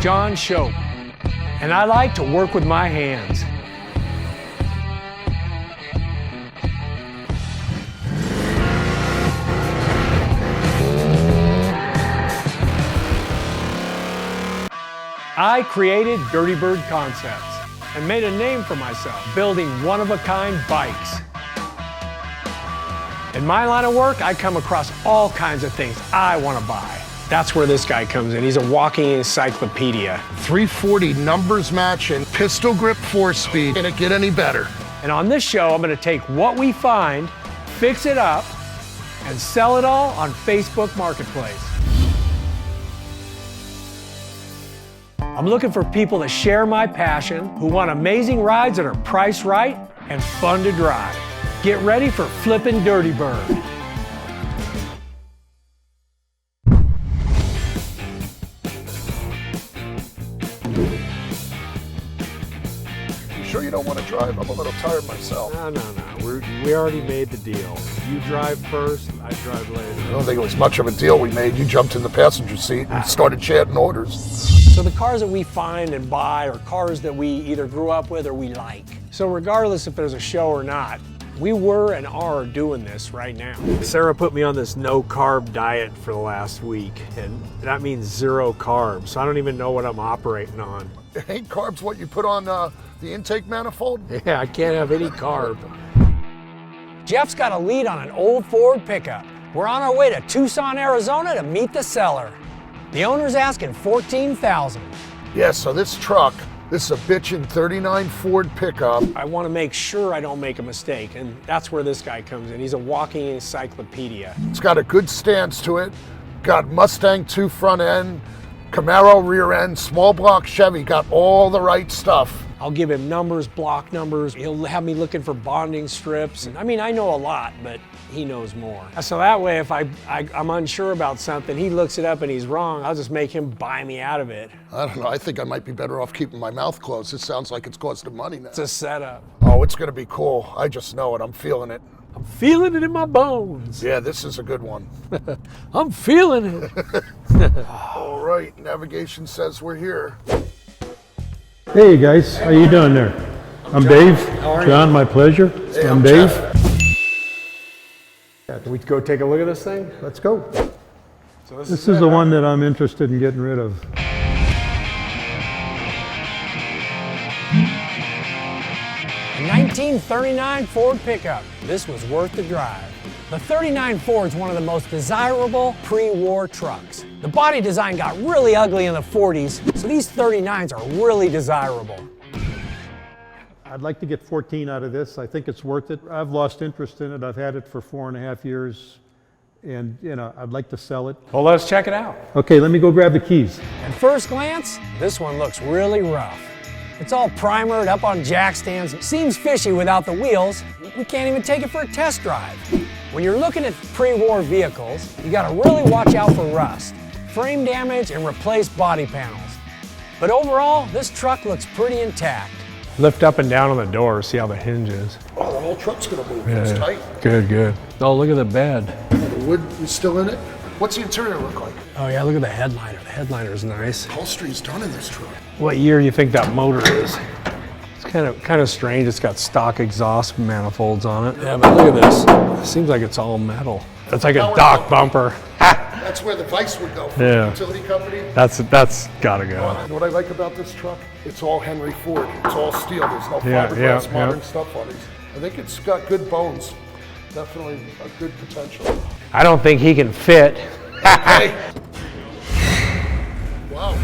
John Shope, and I like to work with my hands. I created Dirty Bird Concepts and made a name for myself building one-of-a-kind bikes. In my line of work, I come across all kinds of things I want to buy. That's where this guy comes in. He's a walking encyclopedia. 340 numbers match and pistol grip 4-speed. Can it get any better? And on this show, I'm going to take what we find, fix it up, and sell it all on Facebook Marketplace. I'm looking for people to share my passion, who want amazing rides that are priced right and fun to drive. Get ready for Flippin' Dirty Bird. You sure you don't want to drive? I'm a little tired myself. No. We already made the deal. You drive first, I drive later. I don't think it was much of a deal we made. You jumped in the passenger seat and started chatting orders. So the cars that we find and buy are cars that we either grew up with or we like. So regardless if there's a show or not, we were and are doing this right now. Sarah put me on this no-carb diet for the last week, and that means 0 carbs. So I don't even know what I'm operating on. Ain't carbs what you put on the intake manifold? Yeah, I can't have any carb. Jeff's got a lead on an old Ford pickup. We're on our way to Tucson, Arizona to meet the seller. The owner's asking $14,000. Yeah, so this truck, this is a bitchin' 39 Ford pickup. I want to make sure I don't make a mistake, and that's where this guy comes in. He's a walking encyclopedia. It's got a good stance to it. Got Mustang 2 front end, Camaro rear end, small block Chevy, got all the right stuff. I'll give him numbers, block numbers. He'll have me looking for bonding strips. I mean, I know a lot, but he knows more. So that way, if I'm unsure about something, he looks it up and he's wrong, I'll just make him buy me out of it. I don't know, I think I might be better off keeping my mouth closed. This sounds like it's costing money now. It's a setup. Oh, it's gonna be cool. I just know it, I'm feeling it. I'm feeling it in my bones. Yeah, this is a good one. I'm feeling it. All right, navigation says we're here. Hey guys, how you doing there? I'm Dave. John, my pleasure. Hey, I'm Dave. Yeah, can we go take a look at this thing? Let's go. So This is the one that I'm interested in getting rid of. A 1939 Ford pickup. This was worth the drive. The 39 Ford's one of the most desirable pre-war trucks. The body design got really ugly in the 40s, so these 39s are really desirable. I'd like to get 14 out of this. I think it's worth it. I've lost interest in it. I've had it for 4.5 years, and I'd like to sell it. Well, let's check it out. Okay, let me go grab the keys. At first glance, this one looks really rough. It's all primered, up on jack stands. Seems fishy without the wheels. We can't even take it for a test drive. When you're looking at pre-war vehicles, you gotta really watch out for rust, frame damage, and replace body panels. But overall, this truck looks pretty intact. Lift up and down on the door, see how the hinge is. Oh, the whole truck's gonna move. It's tight. Good. Oh, look at the bed. The wood is still in it. What's the interior look like? Oh yeah, look at the headliner. The headliner's nice. Upholstery's done in this truck. What year do you think that motor is? It's kind of strange. It's got stock exhaust manifolds on it. Yeah, but look at this. It seems like it's all metal. It's like a dock bumper. That's where the vice would go for the utility company. That's gotta go. What I like about this truck, it's all Henry Ford. It's all steel. There's no fiberglass modern stuff on these. I think it's got good bones. Definitely a good potential. I don't think he can fit. Hey. Wow.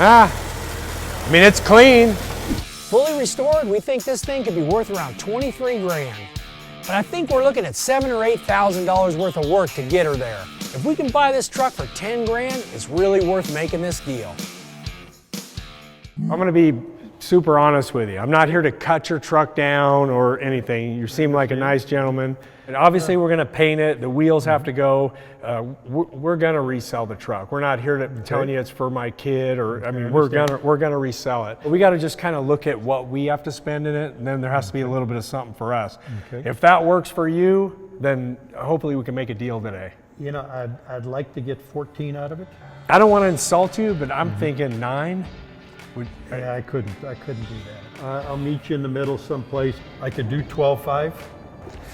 I mean, it's clean. Fully restored, we think this thing could be worth around 23 grand. But I think we're looking at $7,000 or $8,000 worth of work to get her there. If we can buy this truck for 10 grand, it's really worth making this deal. I'm gonna be super honest with you. I'm not here to cut your truck down or anything. You seem like a nice gentleman. And obviously we're gonna paint it, the wheels have to go. We're gonna resell the truck. We're not here to telling you it's for my kid or, I mean, we're gonna resell it. But we gotta just kind of look at what we have to spend in it, and then there has to be a little bit of something for us. Okay. If that works for you, then hopefully we can make a deal today. You know, I'd like to get 14 out of it. I don't want to insult you, but I'm thinking 9. Yeah, I couldn't do that. I'll meet you in the middle someplace. I could do 12.5.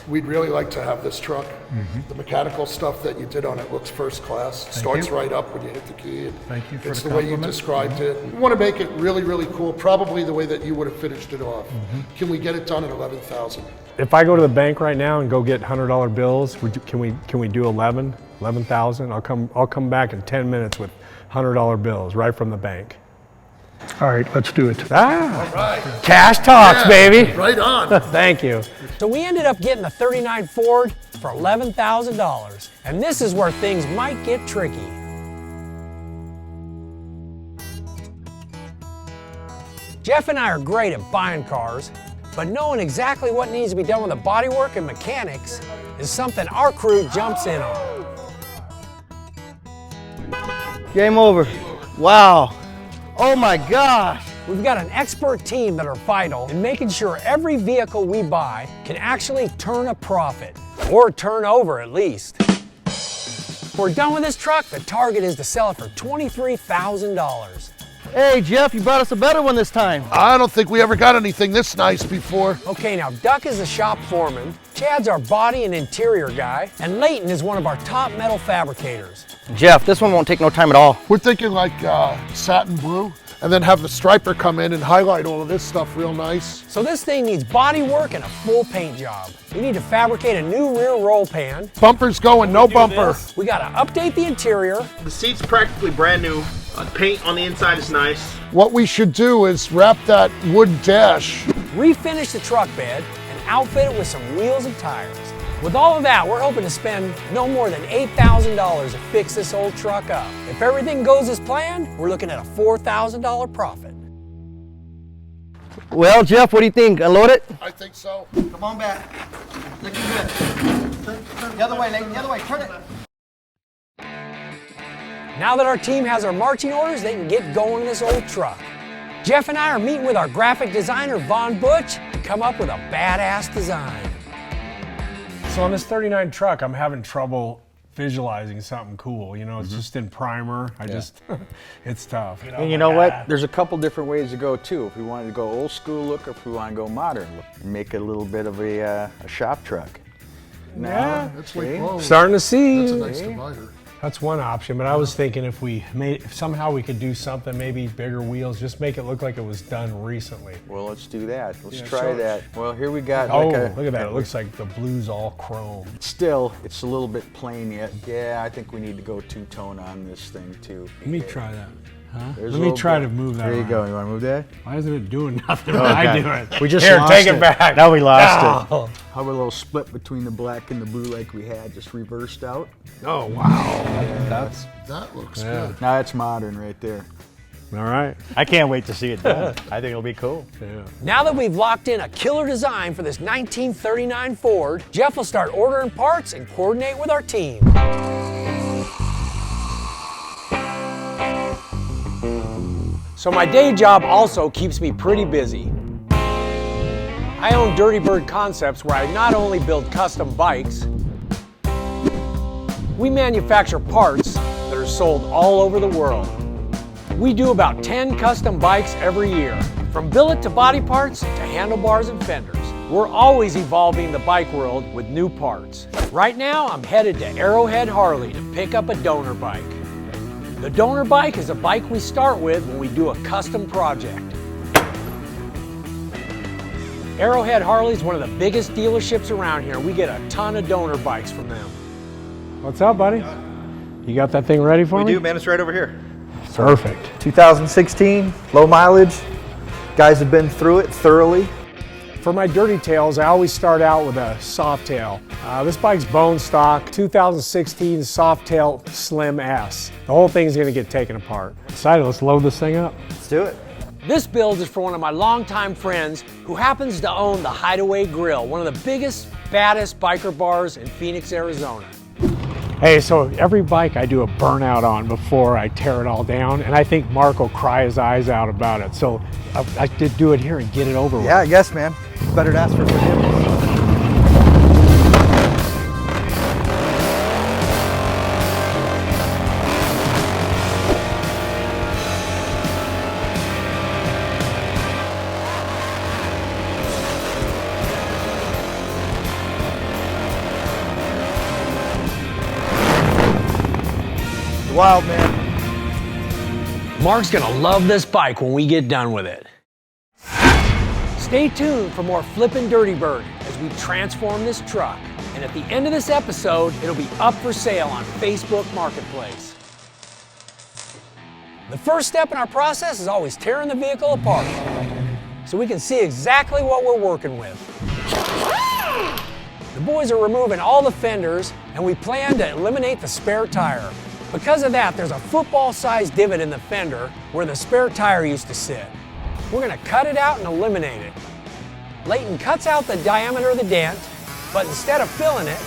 We'd really like to have this truck. The mechanical stuff that you did on it looks first class. Starts right up when you hit the key. Thank you for It's the the way you compliment. described it. We want to make it really, really cool, probably the way that you would have finished it off. Can we get it done at 11,000? If I go to the bank right now and go get $100 bills, can we do 11,000? I'll come back in 10 minutes with $100 bills right from the bank. All right, let's do it. All right. Cash talks, Yeah, baby. Right on. Thank you. So we ended up getting a 39 Ford for $11,000. And this is where things might get tricky. Jeff and I are great at buying cars, but knowing exactly what needs to be done with the bodywork and mechanics is something our crew jumps in on. Game over. Wow. Oh my gosh. We've got an expert team that are vital in making sure every vehicle we buy can actually turn a profit, or turn over at least. If we're done with this truck, the target is to sell it for $23,000. Hey Jeff, you brought us a better one this time. I don't think we ever got anything this nice before. Okay, now Duck is the shop foreman, Chad's our body and interior guy, and Leighton is one of our top metal fabricators. Jeff, this one won't take no time at all. We're thinking like satin blue, and then have the striper come in and highlight all of this stuff real nice. So this thing needs body work and a full paint job. We need to fabricate a new rear roll pan. Bumper's going, no bumper. We gotta update the interior. The seat's practically brand new. Paint on the inside is nice. What we should do is wrap that wood dash. Refinish the truck bed, and outfit it with some wheels and tires. With all of that, we're hoping to spend no more than $8,000 to fix this old truck up. If everything goes as planned, we're looking at a $4,000 profit. Well, Jeff, what do you think? Unload it? I think so. Come on back. Looking good. Turn the other way, Leighton, the other way. Turn it. Now that our team has our marching orders, they can get going in this old truck. Jeff and I are meeting with our graphic designer, Von Butch, to come up with a badass design. So on this 39 truck, I'm having trouble visualizing something cool. You know, it's just in primer. It's tough. And you know what? There's a couple different ways to go too. If we wanted to go old school look or if we want to go modern look. Make it a little bit of a shop truck. Yeah, That's like, whoa, starting to see. that's a nice divider. That's one option, but I was thinking if somehow we could do something, maybe bigger wheels, just make it look like it was done recently. Well, let's do that. Let's Yeah, try so- that. Well, here we got Oh, like look at that. It looks like the blue's all chrome. Still, it's a little bit plain yet. Yeah, I think we need to go two-tone on this thing too. Let me try that. Huh? There's Let a me little try bit. to move that There you around. go. You want to move that? Why isn't it doing nothing when I do it? We just Here, lost take it it. back. Now we lost Oh. How about a little split between the black and the blue like we had, just reversed out? Oh, wow. That looks Yeah. good. Now that's modern right there. All right. I can't wait to see it done. I think it'll be cool. Yeah. Now that we've locked in a killer design for this 1939 Ford, Jeff will start ordering parts and coordinate with our team. So my day job also keeps me pretty busy. I own Dirty Bird Concepts, where I not only build custom bikes, we manufacture parts that are sold all over the world. We do about 10 custom bikes every year, from billet to body parts to handlebars and fenders. We're always evolving the bike world with new parts. Right now, I'm headed to Arrowhead Harley to pick up a donor bike. The donor bike is a bike we start with when we do a custom project. Arrowhead Harley is one of the biggest dealerships around here. We get a ton of donor bikes from them. What's up, buddy? You got that thing ready for me? We do, man. It's right over here. Perfect. 2016, low mileage. Guys have been through it thoroughly. For my dirty tails, I always start out with a soft tail. This bike's bone stock, 2016 soft tail Slim S. The whole thing's gonna get taken apart. Excited, let's load this thing up. Let's do it. This build is for one of my longtime friends who happens to own the Hideaway Grill, one of the biggest, baddest biker bars in Phoenix, Arizona. Hey, so every bike I do a burnout on before I tear it all down, and I think Mark will cry his eyes out about it. So I did do it here and get it over with. Yeah, I guess, man. Better to ask for forgiveness. wild, man. Mark's gonna love this bike when we get done with it. Stay tuned for more Flippin' Dirty Bird as we transform this truck. And at the end of this episode, it'll be up for sale on Facebook Marketplace. The first step in our process is always tearing the vehicle apart so we can see exactly what we're working with. The boys are removing all the fenders, and we plan to eliminate the spare tire. Because of that, there's a football-sized divot in the fender where the spare tire used to sit. We're gonna cut it out and eliminate it. Leighton cuts out the diameter of the dent, but instead of filling it,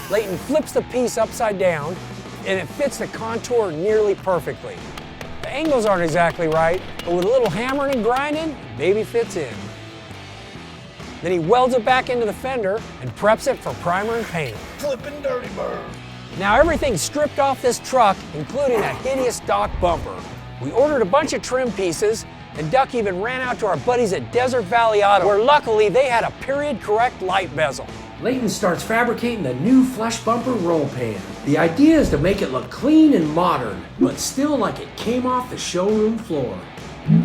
Leighton flips the piece upside down and it fits the contour nearly perfectly. The angles aren't exactly right, but with a little hammering and grinding, the baby fits in. Then he welds it back into the fender and preps it for primer and paint. Flippin' Dirty Bird. Now everything's stripped off this truck, including that hideous stock bumper. We ordered a bunch of trim pieces, and Duck even ran out to our buddies at Desert Valley Auto, where luckily they had a period-correct light bezel. Leighton starts fabricating the new flush bumper roll pan. The idea is to make it look clean and modern, but still like it came off the showroom floor.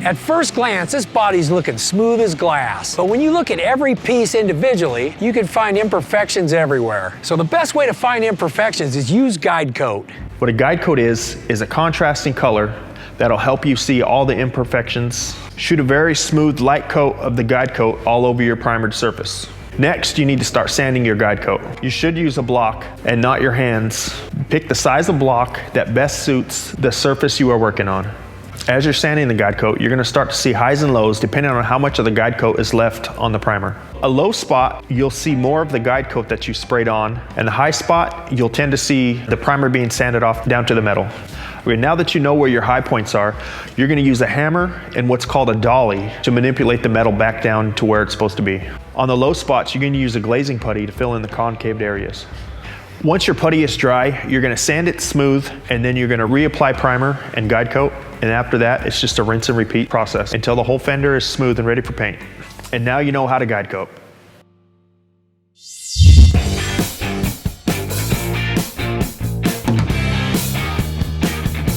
At first glance, this body's looking smooth as glass, but when you look at every piece individually, you can find imperfections everywhere. So the best way to find imperfections is use guide coat. What a guide coat is a contrasting color that'll help you see all the imperfections. Shoot a very smooth light coat of the guide coat all over your primered surface. Next, you need to start sanding your guide coat. You should use a block and not your hands. Pick the size of block that best suits the surface you are working on. As you're sanding the guide coat, you're gonna start to see highs and lows depending on how much of the guide coat is left on the primer. A low spot, you'll see more of the guide coat that you sprayed on, and the high spot, you'll tend to see the primer being sanded off down to the metal. Okay, now that you know where your high points are, you're gonna use a hammer and what's called a dolly to manipulate the metal back down to where it's supposed to be. On the low spots, you're gonna use a glazing putty to fill in the concaved areas. Once your putty is dry, you're gonna sand it smooth, and then you're gonna reapply primer and guide coat, and after that, it's just a rinse and repeat process until the whole fender is smooth and ready for paint. And now you know how to guide coat.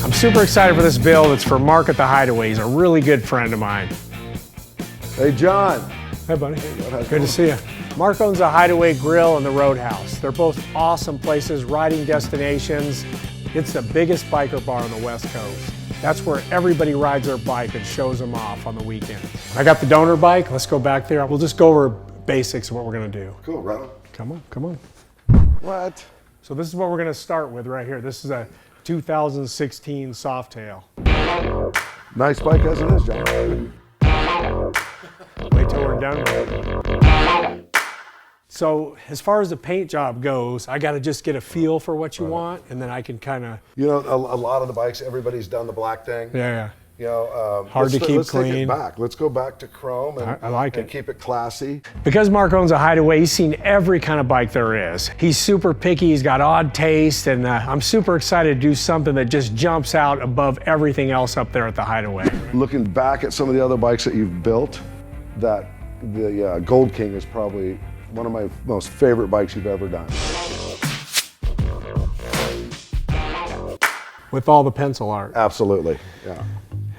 I'm super excited for this build. It's for Mark at the Hideaway. He's a really good friend of mine. Hey, John. Hey, buddy. Good to see you. Mark owns the Hideaway Grill and the Roadhouse. They're both awesome places, riding destinations. It's the biggest biker bar on the West Coast. That's where everybody rides their bike and shows them off on the weekend. I got the donor bike. Let's go back there. We'll just go over basics of what we're gonna do. Cool, right on. Come on, come on. What? So this is what we're gonna start with right here. This is a 2016 Softail. Nice bike as it is, John. Wait till we're done with it. So as far as the paint job goes, I gotta just get a feel for what you want, and then I can kind of... You know, a lot of the bikes, everybody's done the black thing. Yeah. You know, hard to keep let's clean. Take it back. Let's go back to chrome and, I like and it. keep it classy. Because Mark owns a Hideaway, he's seen every kind of bike there is. He's super picky, he's got odd taste, and I'm super excited to do something that just jumps out above everything else up there at the Hideaway. Looking back at some of the other bikes that you've built, that the Gold King is probably one of my most favorite bikes you've ever done. With all the pencil art. Absolutely, yeah.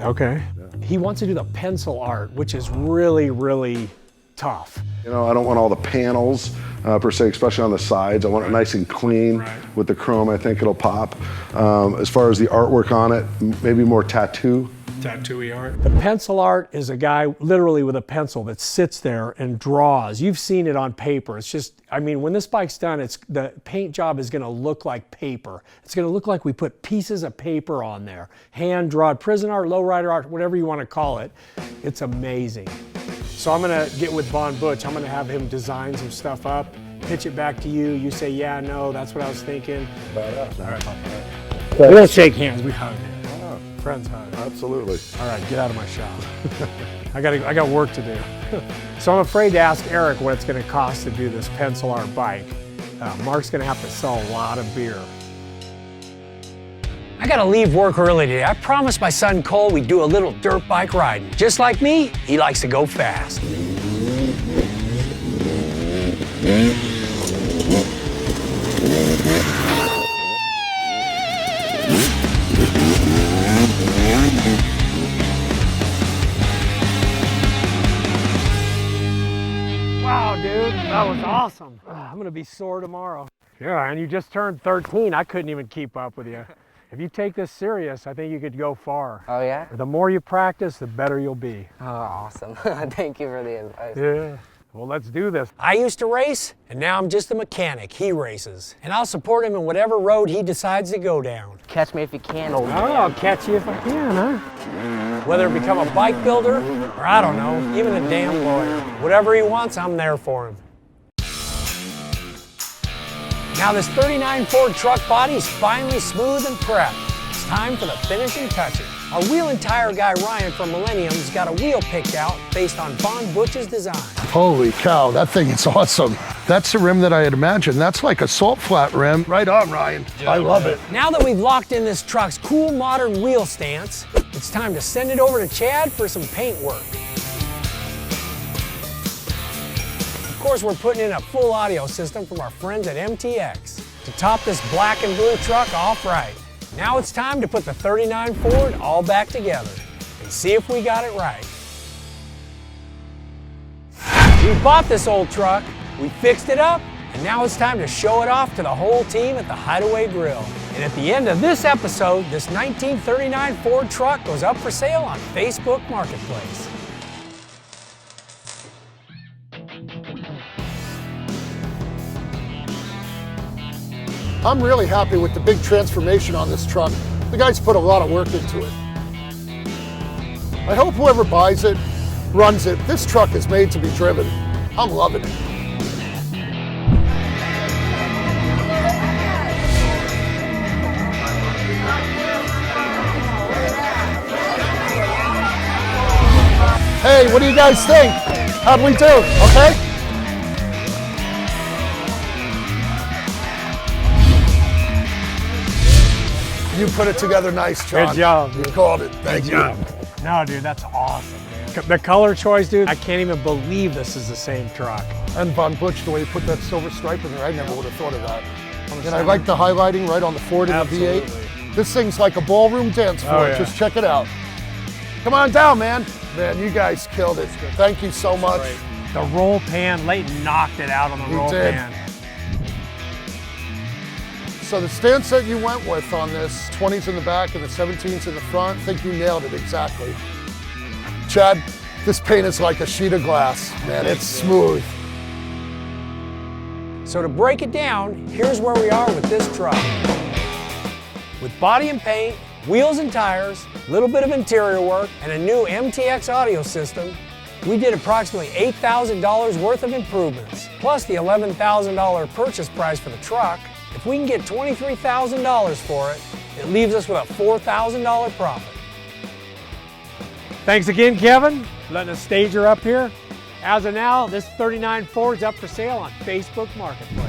Okay. Yeah. He wants to do the pencil art, which is really, really tough. You know, I don't want all the panels per se, especially on the sides. I want it nice and clean with the chrome. I think it'll pop. As far as the artwork on it, maybe more tattoo-y art. The pencil art is a guy literally with a pencil that sits there and draws. You've seen it on paper. It's just, I mean, when this bike's done, the paint job is gonna look like paper. It's gonna look like we put pieces of paper on there. Hand drawn, prison art, lowrider art, whatever you wanna call it. It's amazing. So I'm gonna get with Von Butch. I'm gonna have him design some stuff up, pitch it back to you. You say, yeah, no, that's what I was thinking. Badass. All right. We don't shake hands, we hug. Friends hug. Absolutely. All right, get out of my shop. I got work to do. So I'm afraid to ask Eric what it's gonna cost to do this pencil art bike. Mark's gonna have to sell a lot of beer. I gotta leave work early today. I promised my son Cole we'd do a little dirt bike riding. Just like me, he likes to go fast. awesome. I'm gonna be sore tomorrow. Yeah, and you just turned 13. I couldn't even keep up with you. If you take this serious, I think you could go far. Oh yeah? The more you practice, the better you'll be. Oh, awesome. Thank you for the advice. Yeah. Well, let's do this. I used to race, and now I'm just a mechanic. He races. And I'll support him in whatever road he decides to go down. Catch me if you can, old man. I'll catch you if I can, huh? Whether it become a bike builder, or I don't know, even a damn lawyer. Whatever he wants, I'm there for him. Now this 39 Ford truck body is finally smooth and prepped. It's time for the finishing touches. Our wheel and tire guy Ryan from Millennium's got a wheel picked out based on Von Butch's design. Holy cow, that thing is awesome. That's the rim that I had imagined. That's like a salt flat rim. Right on, Ryan. I love it. Now that we've locked in this truck's cool modern wheel stance, it's time to send it over to Chad for some paint work. Of course, we're putting in a full audio system from our friends at MTX to top this black and blue truck off right. Now it's time to put the 39 Ford all back together and see if we got it right. We bought this old truck, we fixed it up, and now it's time to show it off to the whole team at the Hideaway Grill. And at the end of this episode, this 1939 Ford truck goes up for sale on Facebook Marketplace. I'm really happy with the big transformation on this truck. The guys put a lot of work into it. I hope whoever buys it, runs it. This truck is made to be driven. I'm loving it. Hey, what do you guys think? How'd we do? Okay? You put it together nice, John. Good job, You dude. called it. Thank you. No, dude, that's awesome, man. The color choice, dude, I can't even believe this is the same truck. And Von Butch, the way you put that silver stripe in there, I never would have thought of that. And I like the highlighting right on the Ford and the V8. This thing's like a ballroom dance floor. Oh, yeah. Just check it out. Come on down, man. Man, you guys killed it. Thank you so much. The roll pan, Leighton knocked it out on the roll did. pan. So the stance that you went with on this, 20s in the back and the 17s in the front, I think you nailed it exactly. Chad, this paint is like a sheet of glass. Man, it's smooth. So to break it down, here's where we are with this truck. With body and paint, wheels and tires, a little bit of interior work, and a new MTX audio system, we did approximately $8,000 worth of improvements, plus the $11,000 purchase price for the truck. If we can get $23,000 for it, it leaves us with a $4,000 profit. Thanks again, Kevin, for letting us stage her up here. As of now, this 39 Ford's up for sale on Facebook Marketplace.